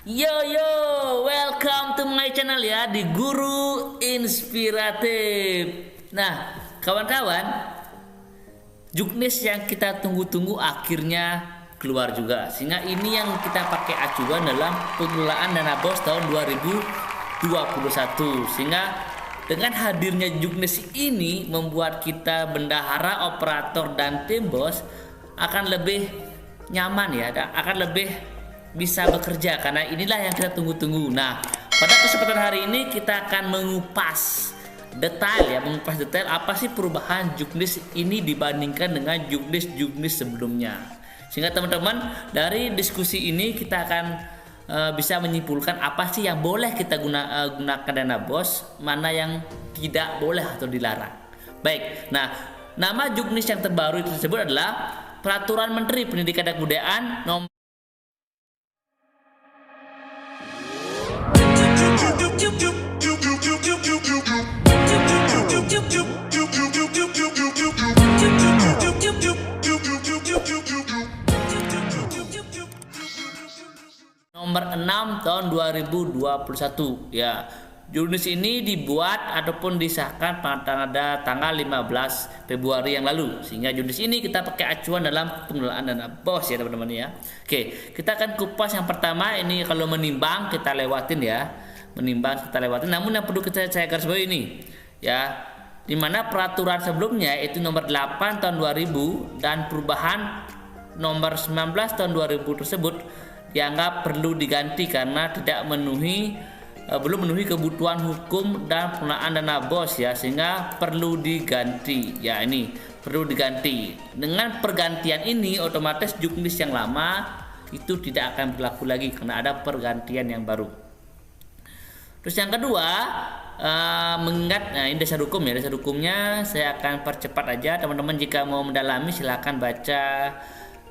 Yo yo, welcome to my channel ya di Guru Inspiratif. Nah, kawan-kawan, juknis yang kita tunggu-tunggu akhirnya keluar juga. Sehingga ini yang kita pakai acuan dalam pengelolaan dana BOS tahun 2021. Sehingga dengan hadirnya juknis ini membuat kita bendahara, operator dan tim BOS akan lebih nyaman ya, akan lebih bisa bekerja karena inilah yang kita tunggu-tunggu. Nah, pada kesempatan hari ini kita akan mengupas detail apa sih perubahan juknis ini dibandingkan dengan juknis sebelumnya. Sehingga teman-teman dari diskusi ini kita akan bisa menyimpulkan apa sih yang boleh kita gunakan dana BOS, mana yang tidak boleh atau dilarang. Baik, nah nama juknis yang terbaru tersebut adalah Peraturan Menteri Pendidikan dan Kebudayaan nomor nomor 6 tahun 2021 ya. Juknis ini dibuat ataupun disahkan pada tanggal 15 Februari yang lalu. Sehingga juknis ini kita pakai acuan dalam pengelolaan dana BOS ya teman-teman ya. Oke, kita akan kupas yang pertama ini kalau menimbang kita lewatin ya. Namun yang perlu saya garis bawahi ini ya, dimana peraturan sebelumnya itu nomor 8 tahun 2000 dan perubahan nomor 19 tahun 2000 tersebut dianggap perlu diganti karena belum memenuhi kebutuhan hukum dan pengelolaan dana BOS ya, sehingga perlu diganti ya. Ini perlu diganti. Dengan pergantian ini otomatis juknis yang lama itu tidak akan berlaku lagi karena ada pergantian yang baru. Terus yang kedua, mengingat ini dasar hukum ya. Dasar hukumnya saya akan percepat aja. Teman-teman jika mau mendalami silahkan baca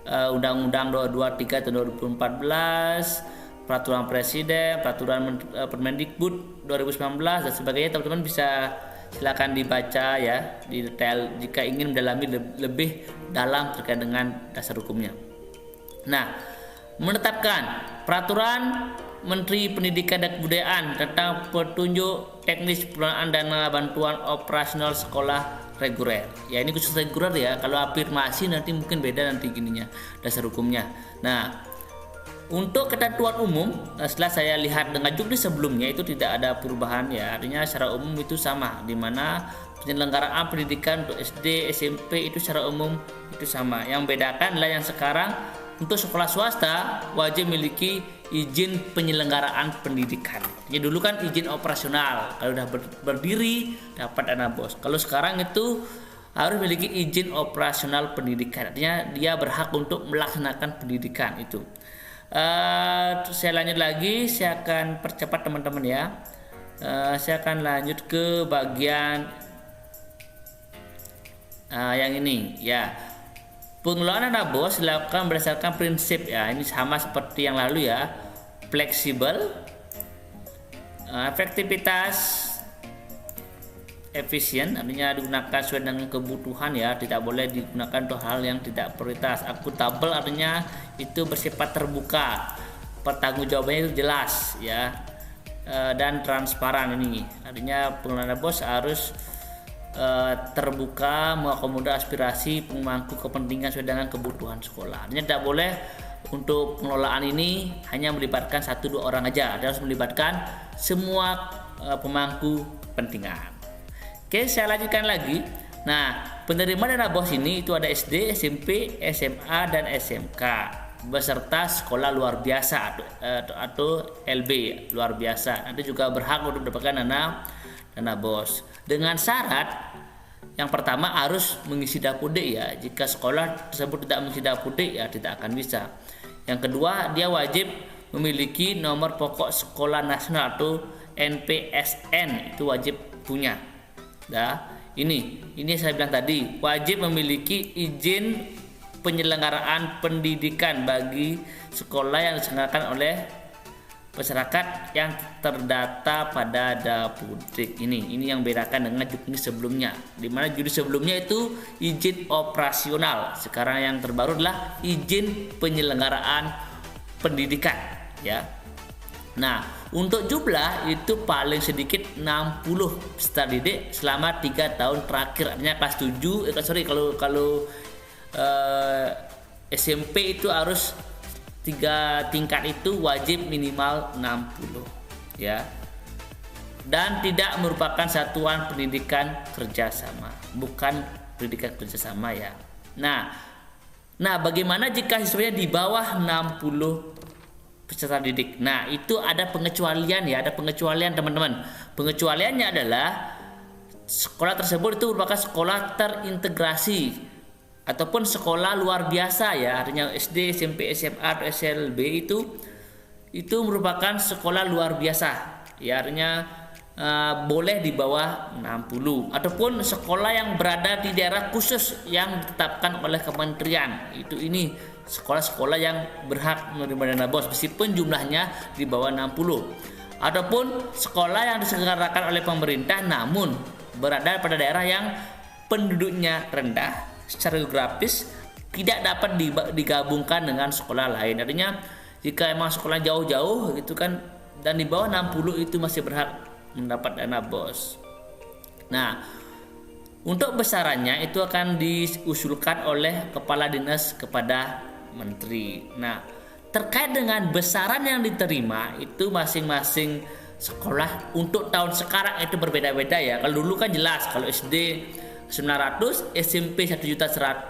Undang-Undang 223 tahun 2014, Peraturan Presiden, Peraturan Permendikbud 2019 dan sebagainya. Teman-teman bisa silakan dibaca ya di detail jika ingin mendalami lebih dalam terkait dengan dasar hukumnya. Nah, menetapkan Peraturan Menteri Pendidikan dan Kebudayaan tentang petunjuk teknis pengelolaan dana bantuan operasional sekolah reguler. Ya ini khusus reguler ya. Kalau afirmasi nanti mungkin beda nanti gininya dasar hukumnya. Nah, untuk ketentuan umum setelah saya lihat dengan juknis sebelumnya itu tidak ada perubahan ya. Artinya secara umum itu sama, di mana penyelenggaraan pendidikan untuk SD, SMP itu secara umum itu sama. Yang bedakan adalah yang sekarang untuk sekolah swasta wajib memiliki izin penyelenggaraan pendidikan. Ya dulu kan izin operasional, kalau udah berdiri dapat dana BOS. Kalau sekarang itu harus memiliki izin operasional pendidikan. Artinya dia berhak untuk melaksanakan pendidikan itu. Saya lanjut lagi, saya akan percepat teman-teman ya. Saya akan lanjut ke bagian yang ini ya. Pengelolaan dana BOS dilakukan berdasarkan prinsip ya, ini sama seperti yang lalu ya, fleksibel, efektivitas, efisien, artinya digunakan sesuai dengan kebutuhan ya, tidak boleh digunakan untuk hal yang tidak prioritas. Akuntabel artinya itu bersifat terbuka, pertanggungjawabannya itu jelas ya, dan transparan. Ini artinya pengelolaan dana BOS harus terbuka, mengakomodir aspirasi pemangku kepentingan sesuai dengan kebutuhan sekolah. Artinya tidak boleh untuk pengelolaan ini hanya melibatkan 1-2 orang aja, harus melibatkan semua pemangku kepentingan. Oke, saya lanjutkan lagi. Nah, penerima dana BOS ini itu ada SD, SMP, SMA dan SMK beserta sekolah luar biasa atau LB luar biasa. Nanti juga berhak untuk mendapatkan dana BOS dengan syarat yang pertama harus mengisi DAPUD ya. Jika sekolah tersebut tidak mengisi DAPUD ya tidak akan bisa. Yang kedua, dia wajib memiliki nomor pokok sekolah nasional atau NPSN, itu wajib punya. Ini saya bilang tadi, wajib memiliki izin penyelenggaraan pendidikan bagi sekolah yang diselenggarakan oleh masyarakat yang terdata pada DAPUD. Ini yang bedakan dengan juknis sebelumnya, di mana juknis sebelumnya itu izin operasional, sekarang yang terbaru adalah izin penyelenggaraan pendidikan ya. Nah, untuk jumlah itu paling sedikit 60 peserta didik selama 3 tahun terakhir. Artinya kelas 7, kalau SMP itu harus 3 tingkat itu wajib minimal 60 ya. Dan tidak merupakan satuan pendidikan kerjasama, bukan pendidikan kerjasama ya. Nah, bagaimana jika siswanya di bawah 60 peserta didik? Nah, itu ada pengecualian ya, ada pengecualian teman-teman. Pengecualiannya adalah sekolah tersebut itu merupakan sekolah terintegrasi ataupun sekolah luar biasa ya. Artinya SD, SMP, SMA atau SLB itu merupakan sekolah luar biasa. Ya, artinya boleh di bawah 60 ataupun sekolah yang berada di daerah khusus yang ditetapkan oleh kementerian. Ini sekolah-sekolah yang berhak menerima dana BOS meskipun jumlahnya di bawah 60, ataupun sekolah yang diselenggarakan oleh pemerintah namun berada pada daerah yang penduduknya rendah secara geografis, tidak dapat digabungkan dengan sekolah lain. Artinya jika emang sekolah jauh-jauh gitu kan dan di bawah 60 itu masih berhak mendapat dana BOS. Nah, untuk besarannya itu akan diusulkan oleh kepala dinas kepada menteri. Nah, terkait dengan besaran yang diterima itu masing-masing sekolah untuk tahun sekarang itu berbeda-beda ya. Kalau dulu kan jelas, kalau SD 900, SMP 1.100.000,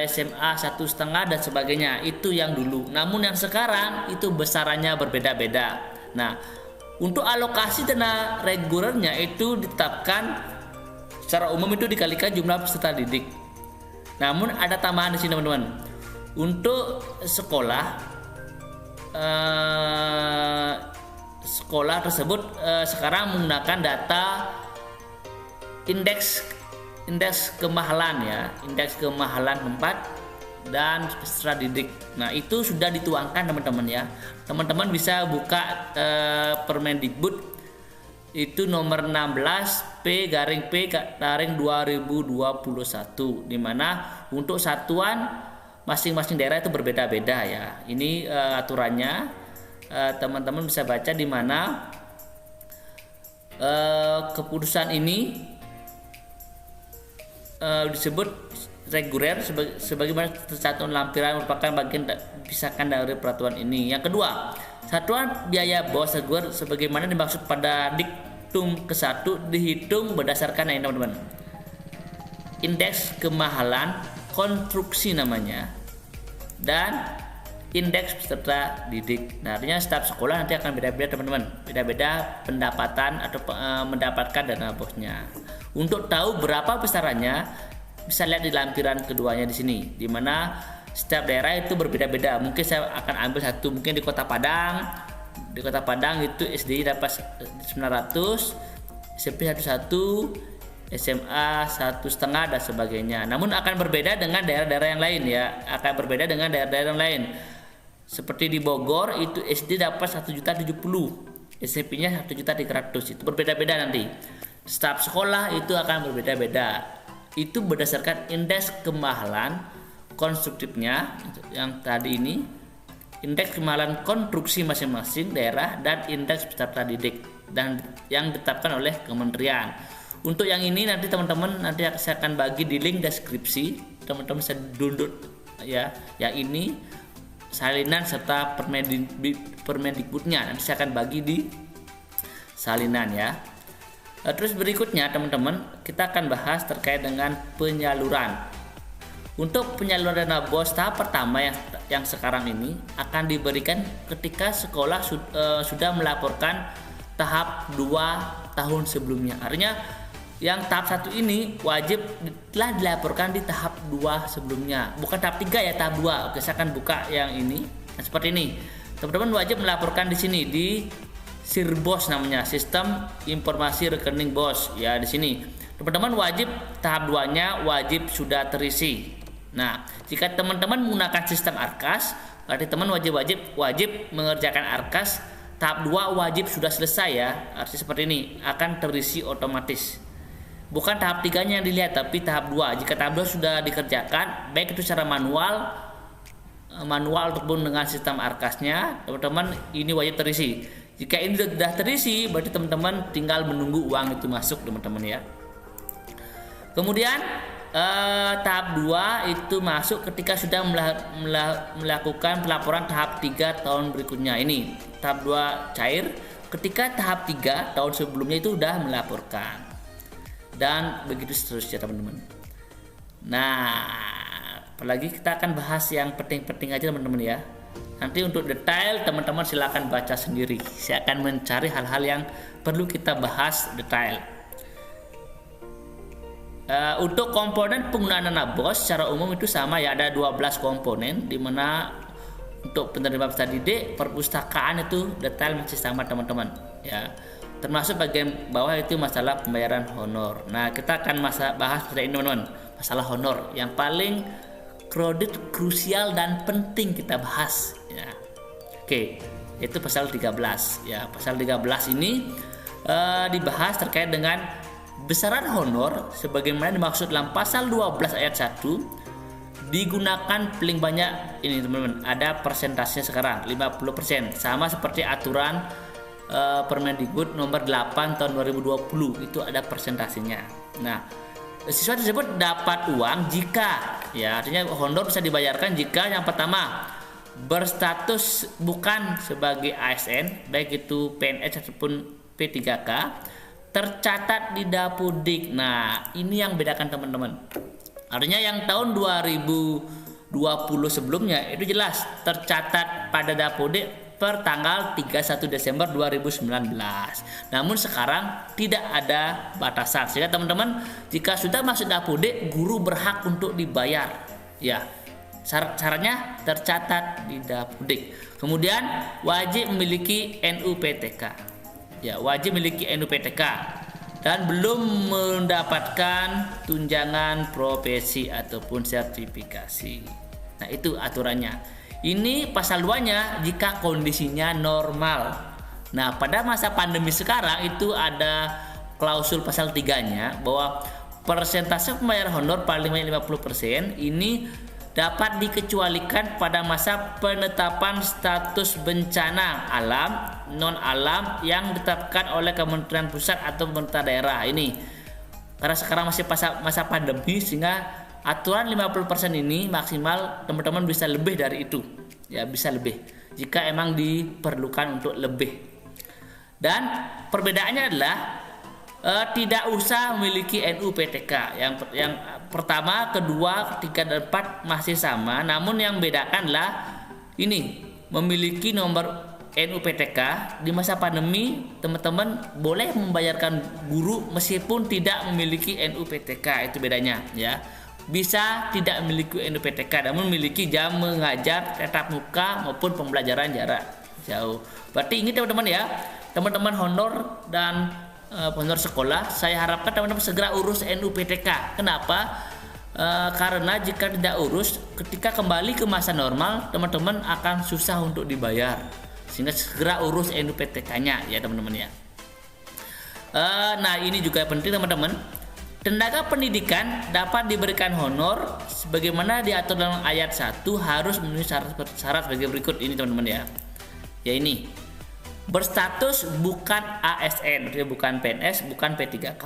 SMA 1,5 dan sebagainya, itu yang dulu. Namun yang sekarang itu besarannya berbeda-beda. Nah, untuk alokasi dana regulernya itu ditetapkan secara umum itu dikalikan jumlah peserta didik. Namun ada tambahan di sini teman-teman. Untuk sekolah tersebut sekarang menggunakan data indeks kemahalan ya, indeks kemahalan tempat dan peserta didik. Nah, itu sudah dituangkan teman-teman ya. Teman-teman bisa buka Permendikbud itu nomor 16 P/P/2021 di mana untuk satuan masing-masing daerah itu berbeda-beda ya. Ini aturannya teman-teman bisa baca di mana keputusan ini disebut reguler sebagaimana tercantum lampiran merupakan bagian dipisahkan dari peraturan ini. Yang kedua, satuan biaya BOS reguler sebagaimana dimaksud pada diktum ke-1 dihitung berdasarkan ini teman-teman. Indeks kemahalan konstruksi namanya dan indeks peserta didik. Nah, artinya setiap sekolah nanti akan beda-beda teman-teman, beda-beda pendapatan atau mendapatkan dana BOS-nya. Untuk tahu berapa besarannya bisa lihat di lampiran keduanya di sini, di mana setiap daerah itu berbeda-beda. Mungkin saya akan ambil satu, mungkin di Kota Padang. Di Kota Padang itu SD dapat 900, SMP 1,1, SMA 1,5 dan sebagainya. Namun akan berbeda dengan daerah-daerah yang lain ya, akan berbeda dengan daerah-daerah yang lain. Seperti di Bogor itu SD dapat 1.070, SMP-nya 1.300. Itu berbeda-beda nanti. Setiap sekolah itu akan berbeda-beda. Itu berdasarkan indeks kemahalan konstruktifnya yang tadi ini, indeks kemahalan konstruksi masing-masing daerah dan indeks peserta didik dan yang ditetapkan oleh kementerian. Untuk yang ini nanti teman-teman nanti saya akan bagi di link deskripsi, teman-teman bisa download ya. Yang ini salinan serta Permendikbudnya nanti saya akan bagi di salinan ya. Terus berikutnya teman-teman kita akan bahas terkait dengan penyaluran. Untuk penyaluran dana BOS tahap pertama yang sekarang ini akan diberikan ketika sekolah sudah melaporkan tahap 2 tahun sebelumnya. Artinya yang tahap 1 ini wajib telah dilaporkan di tahap 2 sebelumnya, bukan tahap 3 ya, tahap 2. Oke, saya akan buka yang ini. Nah, seperti ini. Teman-teman wajib melaporkan di sini di SIRBOS namanya, Sistem Informasi Rekening BOS ya. Di sini teman-teman wajib tahap 2-nya wajib sudah terisi. Nah, jika teman-teman menggunakan sistem ARKAS, berarti teman wajib mengerjakan ARKAS tahap 2 wajib sudah selesai ya. Artinya seperti ini, akan terisi otomatis. Bukan tahap 3-nya yang dilihat, tapi tahap 2. Jika tahap 2 sudah dikerjakan baik itu secara manual manual ataupun dengan sistem arkasnya, teman-teman ini wajib terisi. Jika ini sudah terisi, berarti teman-teman tinggal menunggu uang itu masuk, teman-teman ya. Kemudian tahap 2 itu masuk ketika sudah melakukan pelaporan tahap 3 tahun berikutnya. Ini tahap 2 cair ketika tahap 3 tahun sebelumnya itu sudah melaporkan, dan begitu seterusnya, teman-teman. Nah, apalagi kita akan bahas yang penting-penting aja, teman-teman ya. Nanti untuk detail teman-teman silahkan baca sendiri. Saya akan mencari hal-hal yang perlu kita bahas detail. Untuk komponen penggunaan dana BOS secara umum itu sama ya, ada 12 komponen, dimana untuk penerima peserta didik perpustakaan itu detail masih sama, teman-teman ya. Termasuk bagian bawah itu masalah pembayaran honor. Nah, kita akan bahas pada ini, teman-teman, masalah honor yang paling krusial dan penting kita bahas ya. Oke, itu pasal 13 ya. Pasal 13 ini dibahas terkait dengan besaran honor sebagaimana dimaksud dalam pasal 12 ayat 1. Digunakan paling banyak ini, teman-teman, ada persentasenya sekarang 50%, sama seperti aturan Permendikbud nomor 8 tahun 2020 itu ada persentasenya. Nah, siswa tersebut dapat uang jika ya, artinya honor bisa dibayarkan jika yang pertama berstatus bukan sebagai ASN, baik itu PNS ataupun P3K, tercatat di Dapudik. Nah, ini yang bedakan, teman-teman. Artinya yang tahun 2020 sebelumnya itu jelas tercatat pada Dapudik per tanggal 31 Desember 2019. Namun sekarang tidak ada batasan, sehingga teman-teman jika sudah masuk Dapudik, guru berhak untuk dibayar ya. Syaratnya tercatat di Dapudik. Kemudian wajib memiliki NUPTK ya, wajib memiliki NUPTK dan belum mendapatkan tunjangan profesi ataupun sertifikasi. Nah, itu aturannya. Ini pasal 2-nya jika kondisinya normal. Nah, pada masa pandemi sekarang itu ada klausul pasal 3-nya bahwa persentase pembayaran honor paling banyak 50% ini dapat dikecualikan pada masa penetapan status bencana alam, non alam yang ditetapkan oleh Kementerian Pusat atau pemerintah daerah. Ini karena sekarang masih masa pandemi, sehingga aturan 50% ini maksimal teman-teman bisa lebih dari itu ya, bisa lebih jika emang diperlukan untuk lebih. Dan perbedaannya adalah tidak usah memiliki NUPTK. Yang pertama, kedua, ketiga, dan 4 masih sama, namun yang bedakan adalah ini memiliki nomor NUPTK. Di masa pandemi teman-teman boleh membayarkan guru meskipun tidak memiliki NUPTK, itu bedanya ya. Bisa tidak memiliki NUPTK namun memiliki jam mengajar tatap muka maupun pembelajaran jarak jauh. Berarti ini, teman-teman ya, teman-teman honor dan honor sekolah, saya harapkan teman-teman segera urus NUPTK. Kenapa? Karena jika tidak urus, ketika kembali ke masa normal, teman-teman akan susah untuk dibayar. Sehingga segera urus NUPTK-nya ya, teman-teman ya. Nah, ini juga penting, teman-teman. Tenaga pendidikan dapat diberikan honor sebagaimana diatur dalam ayat 1 harus memenuhi syarat sebagai berikut ini, teman-teman ya. Ya, ini berstatus bukan ASN, artinya bukan PNS, bukan P3K.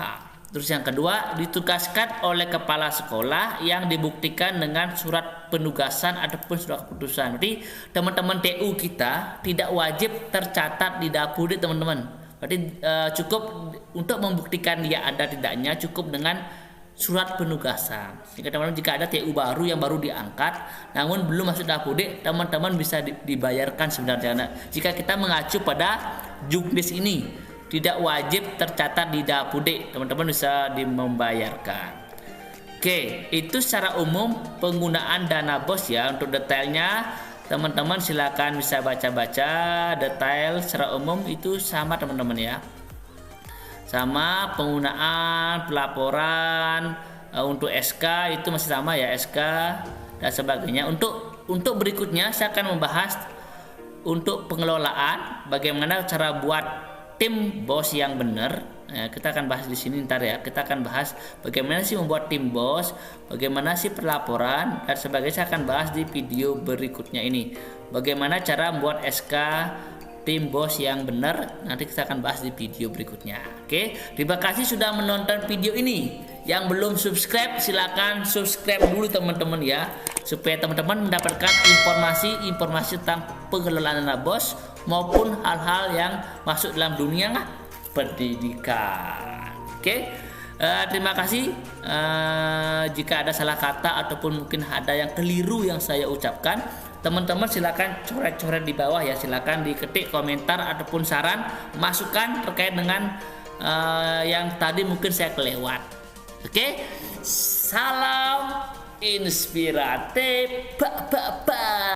Terus yang kedua, ditugaskan oleh kepala sekolah yang dibuktikan dengan surat penugasan ataupun surat keputusan. Jadi teman-teman TU kita tidak wajib tercatat di Dapudik, teman-teman. Berarti cukup untuk membuktikan dia ada tidaknya cukup dengan surat penugasan. Jika teman-teman jika ada TU baru yang baru diangkat namun belum masuk Dapudik, teman-teman bisa dibayarkan sebenarnya. Nah, jika kita mengacu pada juknis ini tidak wajib tercatat di Dapudik, teman-teman bisa membayarkan. Oke, itu secara umum penggunaan dana BOS ya. Untuk detailnya teman-teman silakan bisa baca-baca detail. Secara umum itu sama, teman-teman ya. Sama penggunaan pelaporan untuk SK itu masih sama ya, SK dan sebagainya. Untuk berikutnya saya akan membahas untuk pengelolaan, bagaimana cara buat tim BOS yang benar Kita akan bahas di sini ntar ya. Kita akan bahas bagaimana sih membuat tim BOS, bagaimana sih pelaporan dan sebagainya. Saya akan bahas di video berikutnya ini. Bagaimana cara membuat SK tim BOS yang benar, nanti kita akan bahas di video berikutnya. Oke, terima kasih sudah menonton video ini. Yang belum subscribe silakan subscribe dulu teman-teman ya, supaya teman-teman mendapatkan informasi tentang pengelolaan dana BOS maupun hal-hal yang masuk dalam dunia pendidikan. Oke, terima kasih. Jika ada salah kata ataupun mungkin ada yang keliru yang saya ucapkan, teman-teman silakan coret-coret di bawah ya, silakan diketik komentar ataupun saran masukan terkait dengan yang tadi mungkin saya kelewat. Oke, salam inspiratif.